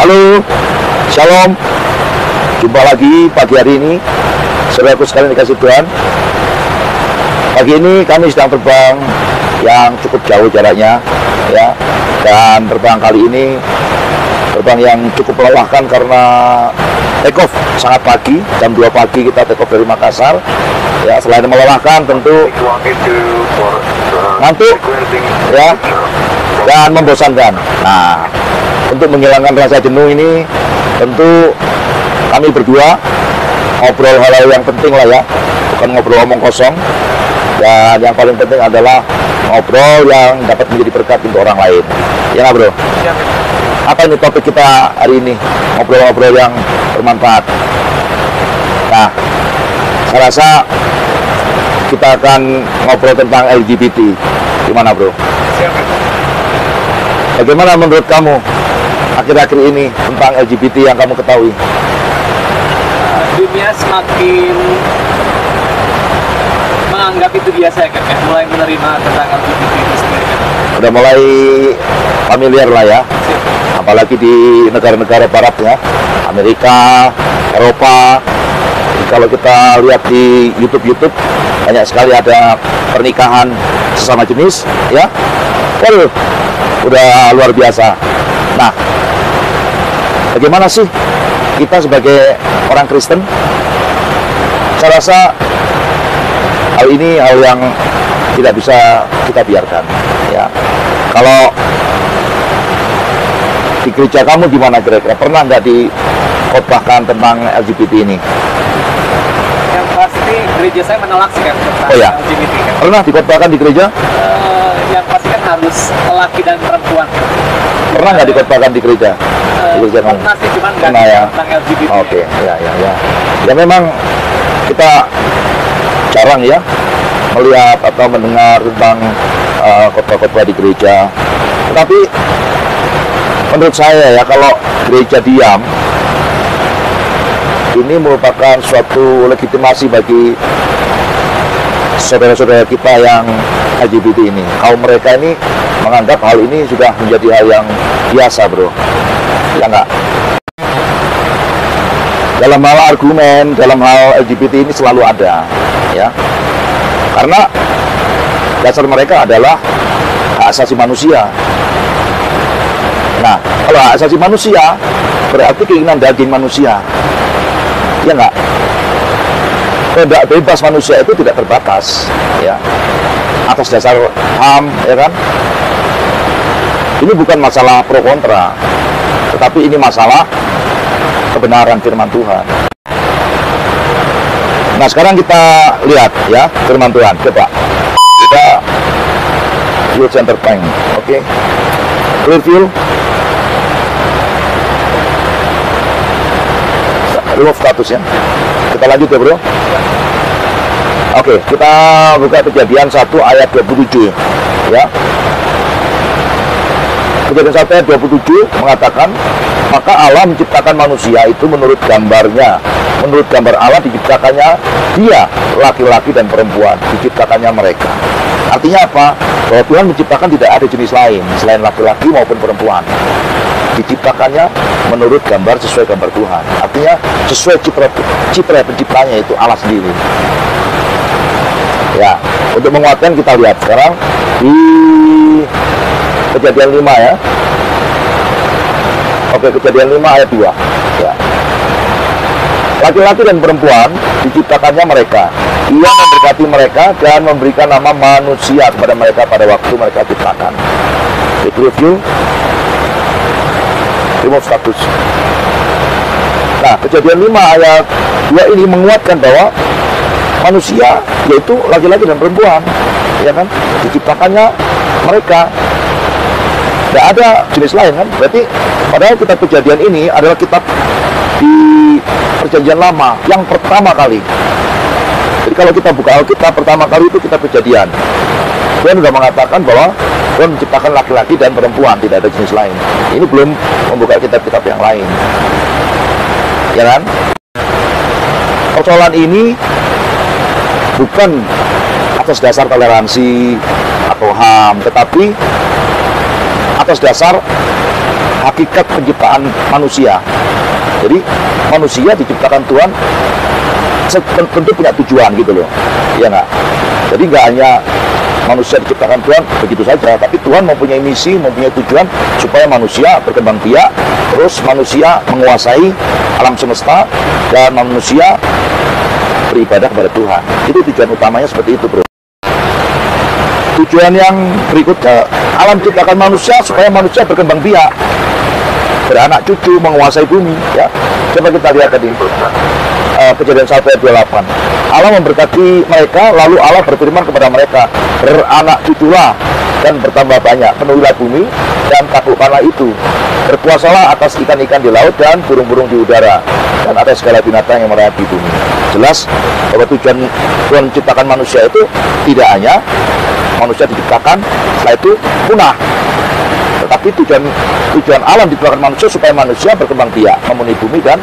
Halo, Shalom. Jumpa lagi pagi hari ini, saudaraku sekalian dikasih Tuhan. Pagi ini kami sedang terbang yang cukup jauh jaraknya, ya. Dan terbang kali ini terbang yang cukup melelahkan karena take off sangat pagi, jam 2 pagi kita take off dari Makassar. Ya, selain melelahkan tentu ngantuk, ya, dan membosankan. Nah, untuk menghilangkan rasa jenuh ini, tentu kami berdua ngobrol hal-hal yang penting lah ya, bukan ngobrol omong kosong. Dan yang paling penting adalah ngobrol yang dapat menjadi berkat untuk orang lain. Ya nggak, bro? Siap. Apa ini topik kita hari ini? Ngobrol-ngobrol yang bermanfaat. Nah, saya rasa kita akan ngobrol tentang LGBT. Gimana, bro? Siap. Bagaimana menurut kamu akhir-akhir ini tentang LGBT yang kamu ketahui? Dunia semakin menganggap itu biasa ya, kan? Mulai menerima tentang LGBT itu sendiri, kan? Udah mulai familiar lah ya. Siap. Apalagi di negara-negara barat ya, Amerika, Eropa. Kalau kita lihat di YouTube banyak sekali ada pernikahan sesama jenis, ya. Waduh, udah luar biasa. Nah, bagaimana sih kita sebagai orang Kristen? Saya rasa hal ini hal yang tidak bisa kita biarkan, ya. Kalau di gereja kamu gimana kira-kira? Pernah nggak dikhotbahkan tentang LGBT ini? Yang pasti gereja saya menolak sih, kan, tentang Oh ya? LGBT, kan? Pernah dikhotbahkan di gereja? Yang pasti kan harus laki dan perempuan. Pernah nggak dikhotbahkan di gereja? Di gereja kamu? Pernah sih, cuman nggak Pernah ya? tentang LGBT. Oke, ya. Ya memang kita jarang ya melihat atau mendengar tentang khotbah-khotbah di gereja. Tetapi menurut saya ya, kalau gereja diam, ini merupakan suatu legitimasi bagi saudara-saudara kita yang LGBT ini. Kaum mereka ini menganggap hal ini sudah menjadi hal yang biasa, bro. Ya enggak? Dalam hal argumen, dalam hal LGBT ini selalu ada, ya. Karena dasar mereka adalah hak asasi manusia. Nah, kalau hak asasi manusia berarti keinginan daging manusia. Ya enggak? Kehendak bebas manusia itu tidak terbatas, ya. Atas dasar HAM, ya kan? Ini bukan masalah pro kontra, tetapi ini masalah kebenaran firman Tuhan. Nah, sekarang kita lihat ya firman Tuhan. Coba kita view center point, oke? Review. Remove status ya. Kita lanjut ya, bro. Oke, kita buka Kejadian 1 ayat 27 ya. Kejadian 1 ayat 27 mengatakan, maka Allah menciptakan manusia itu menurut gambarnya. Menurut gambar Allah diciptakannya dia, laki-laki dan perempuan, diciptakannya mereka. Artinya apa? Bahwa Tuhan menciptakan tidak ada jenis lain selain laki-laki maupun perempuan. Diciptakannya menurut gambar sesuai gambar Tuhan. Artinya sesuai citra penciptanya, itu Allah sendiri. Ya, untuk menguatkan kita lihat sekarang di Kejadian 5 ya. Oke, Kejadian 5 ayat 2 ya. Laki-laki dan perempuan diciptakannya mereka. Ia memberkati mereka dan memberikan nama manusia kepada mereka pada waktu mereka ciptakan. Quick review. Remove status. Nah, Kejadian 5 ayat 2 ini menguatkan bahwa manusia yaitu laki-laki dan perempuan, ya kan, diciptakannya mereka. Tidak ada jenis lain kan. Berarti padahal kitab Kejadian ini adalah kitab di Perjanjian Lama yang pertama kali. Jadi kalau kita buka Alkitab, pertama kali itu kitab Kejadian. Tuhan sudah mengatakan bahwa Tuhan menciptakan laki-laki dan perempuan, tidak ada jenis lain. Ini belum membuka kitab-kitab yang lain, ya kan? Persoalan ini bukan atas dasar toleransi atau HAM, tetapi atas dasar hakikat penciptaan manusia. Jadi manusia diciptakan Tuhan tentu punya tujuan gitu loh, ya nggak? Jadi nggak hanya manusia diciptakan Tuhan begitu saja, tapi Tuhan mempunyai misi, mempunyai tujuan supaya manusia berkembang biak, terus manusia menguasai alam semesta dan manusia beribadah kepada Tuhan. Itu tujuan utamanya seperti itu, bro. Tujuan yang berikutnya, alam ciptakan manusia supaya manusia berkembang biak, beranak cucu, menguasai bumi, ya. Coba kita lihat tadi Kejadian 1 ayat 28. Allah memberkati mereka, lalu Allah berfirman kepada mereka, beranak cuculah dan bertambah banyak, penuhilah bumi dan taklukkanlah itu, berkuasalah atas ikan-ikan di laut dan burung-burung di udara dan atas segala binatang yang merayap di bumi. Jelas bahwa tujuan Tuhan menciptakan manusia itu tidak hanya manusia diciptakan setelah itu punah, tetapi tujuan alam diciptakan manusia supaya manusia berkembang biak, memenuhi bumi dan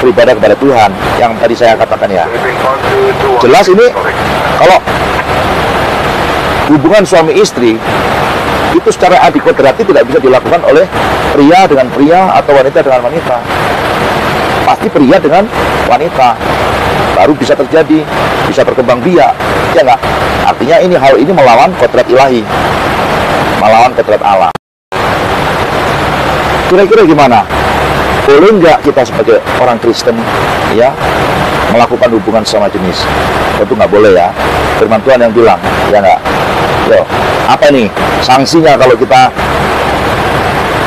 beribadah kepada Tuhan, yang tadi saya katakan ya. Jelas ini kalau hubungan suami istri itu secara adikodrati tidak bisa dilakukan oleh pria dengan pria atau wanita dengan wanita. Pasti pria dengan wanita baru bisa terjadi, bisa berkembang biak, ya nggak? Artinya hal ini melawan kodrat ilahi, melawan kodrat Allah. Kira-kira gimana? Boleh nggak kita sebagai orang Kristen ya melakukan hubungan sama jenis? Tentu nggak boleh ya. Firman Tuhan yang bilang, ya nggak? Yo, apa nih sanksinya kalau kita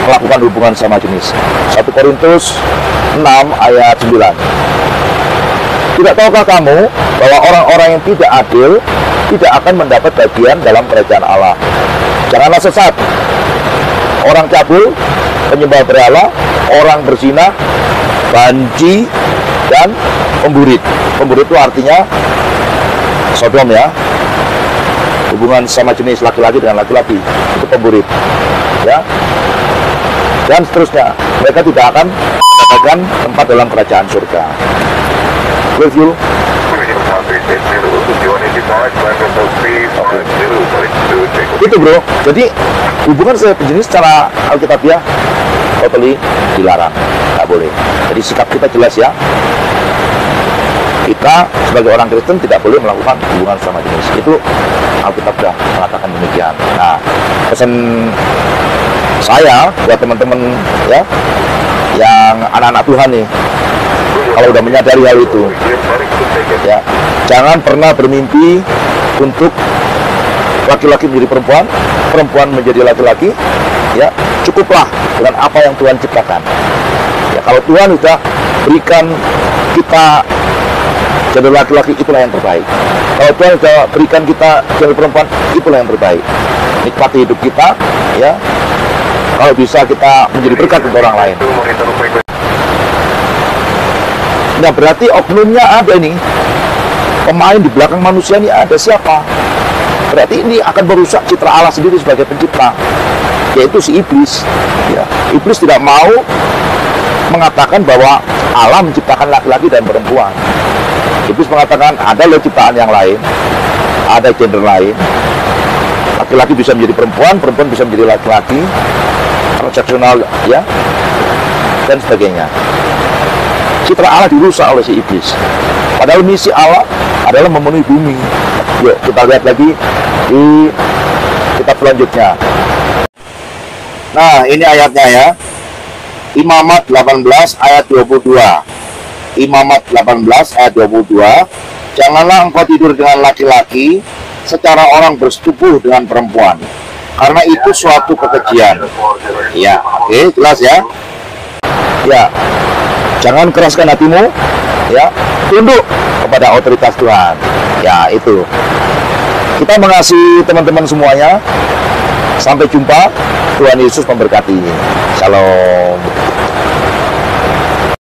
melakukan hubungan sama jenis? 1 Korintus 6 ayat 9. Tidak tahukah kamu bahwa orang-orang yang tidak adil tidak akan mendapat bagian dalam kerajaan Allah? Janganlah sesat. Orang cabul, penyembah berhala, orang berzina, banci, dan pemburit. Pemburit itu artinya Sodom ya. Hubungan sama jenis laki-laki dengan laki-laki, itu pemburit. Ya. Dan seterusnya, mereka tidak akan mendapatkan tempat dalam kerajaan surga. Review. Itu bro, jadi hubungan saya jenis secara alkitabiah totally dilarang, nggak boleh. Jadi sikap kita jelas ya, kita sebagai orang Kristen tidak boleh melakukan hubungan sama jenis. Itu Alkitab sudah mengatakan demikian. Nah, pesan saya buat teman-teman ya, yang anak-anak Tuhan nih, kalau udah menyadari hal itu, ya, jangan pernah bermimpi untuk laki-laki menjadi perempuan, perempuan menjadi laki-laki, ya, cukuplah dengan apa yang Tuhan ciptakan. Ya, kalau Tuhan sudah berikan kita jadi laki-laki, itulah yang terbaik. Kalau Tuhan sudah berikan kita jadi perempuan, itulah yang terbaik. Nikmati hidup kita, ya. Kalau bisa kita menjadi berkat untuk orang lain. Nah, berarti oknumnya ada nih. Pemain di belakang manusia ini ada siapa? Berarti ini akan merusak citra Allah sendiri sebagai pencipta, yaitu si iblis. Ya. Iblis tidak mau mengatakan bahwa Allah menciptakan laki-laki dan perempuan. Iblis mengatakan ada loh ciptaan yang lain, ada gender lain. Laki-laki bisa menjadi perempuan, perempuan bisa menjadi laki-laki, transseksual ya, dan sebagainya. Citra Allah dirusak oleh si iblis. Padahal misi Allah adalah memenuhi bumi. Yuk kita lihat lagi di kitab selanjutnya. Nah, ini ayatnya ya. Imamat 18 ayat 22. Imamat 18 ayat 22. Janganlah engkau tidur dengan laki-laki secara orang bersetubuh dengan perempuan, karena itu suatu kekejian. Ya, oke, jelas ya. Ya, jangan keraskan hatimu, ya, tunduk kepada otoritas Tuhan. Ya, itu. Kita mengasihi teman-teman semuanya. Sampai jumpa. Tuhan Yesus memberkati. Shalom.